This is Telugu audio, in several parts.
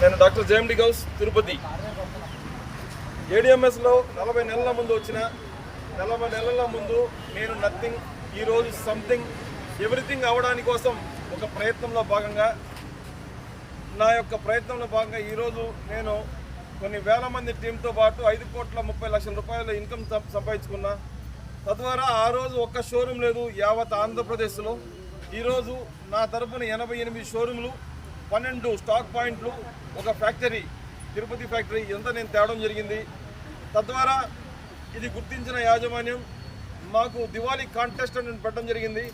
నేను డాక్టర్ జేఎండి గౌస్ తిరుపతి. ఏడిఎంఎస్లో 40 నెలల ముందు వచ్చిన 40 నెలల ముందు నేను నథింగ్, ఈరోజు సంథింగ్, ఎవ్రీథింగ్ అవ్వడానికి కోసం ఒక ప్రయత్నంలో భాగంగా ఈరోజు నేను కొన్ని వేల మంది టీంతో పాటు 5,30,00,000 రూపాయల ఇన్కమ్ సంపాదించుకున్నా. తద్వారా ఆ రోజు ఒక్క షోరూమ్ లేదు యావత్ ఆంధ్రప్రదేశ్లో. ఈరోజు నా తరపున 88 షోరూమ్లు, 12 స్టాక్ పాయింట్లు, ఒక ఫ్యాక్టరీ, తిరుపతి ఫ్యాక్టరీ ఎంత నేను తేవడం జరిగింది. తద్వారా ఇది గుర్తించిన యాజమాన్యం మాకు దివాళీ కాంటెస్ట్ అని పెట్టడం జరిగింది.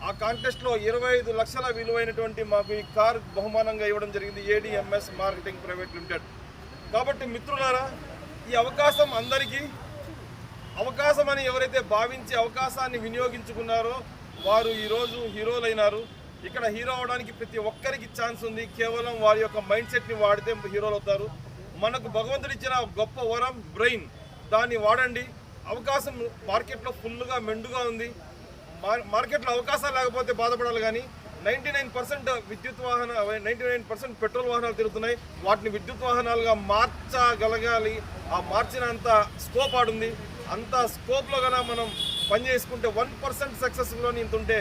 ఆ కాంటెస్ట్లో 25 లక్షల విలువైనటువంటి మాకు ఈ కార్ బహుమానంగా ఇవ్వడం జరిగింది ఏడిఎంఎస్ మార్కెటింగ్ ప్రైవేట్ లిమిటెడ్. కాబట్టి మిత్రులారా, ఈ అవకాశం అందరికీ, అవకాశం అని ఎవరైతే భావించి అవకాశాన్ని వినియోగించుకున్నారో వారు ఈరోజు హీరోలైనారు. ఇక్కడ హీరో అవడానికి ప్రతి ఒక్కరికి ఛాన్స్ ఉంది. కేవలం వారి యొక్క మైండ్ సెట్ని వాడితే హీరోలు అవుతారు. మనకు భగవంతుడు ఇచ్చిన గొప్ప వరం బ్రెయిన్, దాన్ని వాడండి. అవకాశం మార్కెట్లో ఫుల్గా మెండుగా ఉంది. మార్కెట్లో అవకాశాలు లేకపోతే బాధపడాలి, కానీ 99% విద్యుత్ వాహన 99% పెట్రోల్ వాహనాలు తిరుగుతున్నాయి. వాటిని విద్యుత్ వాహనాలుగా మార్చగలగాలి. ఆ మార్చినంత స్కోప్ ఆడుంది. అంత స్కోప్లో కన్నా మనం పని చేసుకుంటే 1% సక్సెస్లోని ఇంత ఉంటే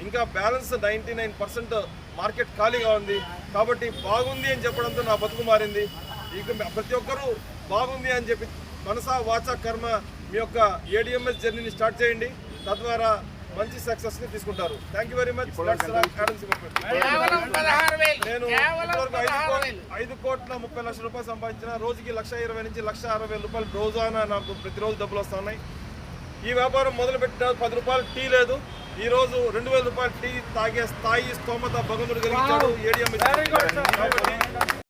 ఇంకా బ్యాలెన్స్ 99% మార్కెట్ ఖాళీగా ఉంది. కాబట్టి బాగుంది అని చెప్పడంతో నా బతుకు మారింది. ఇక ప్రతి ఒక్కరూ బాగుంది అని చెప్పి మనసా వాచా కర్మ మీ యొక్క ఏడిఎంఎస్ జర్నీని స్టార్ట్ చేయండి. తద్వారా మంచి సక్సెస్ని తీసుకుంటారు. Thank you very much. నేను ఇప్పటివరకు 5,30,00,000 రూపాయలు సంపాదించిన, రోజుకి 1,20,000 నుంచి 1,60,000 రూపాయలు రోజాన నాకు ప్రతిరోజు డబ్బులు వస్తున్నాయి. ఈ వ్యాపారం మొదలుపెట్టిన 10 రూపాయలు టీ లేదు. ఈరోజు 2,000 రూపాయలు టీ తాగే స్థాయి స్తోమత భగవంతుడు కలిగించాడు ఏడిఎంఎస్.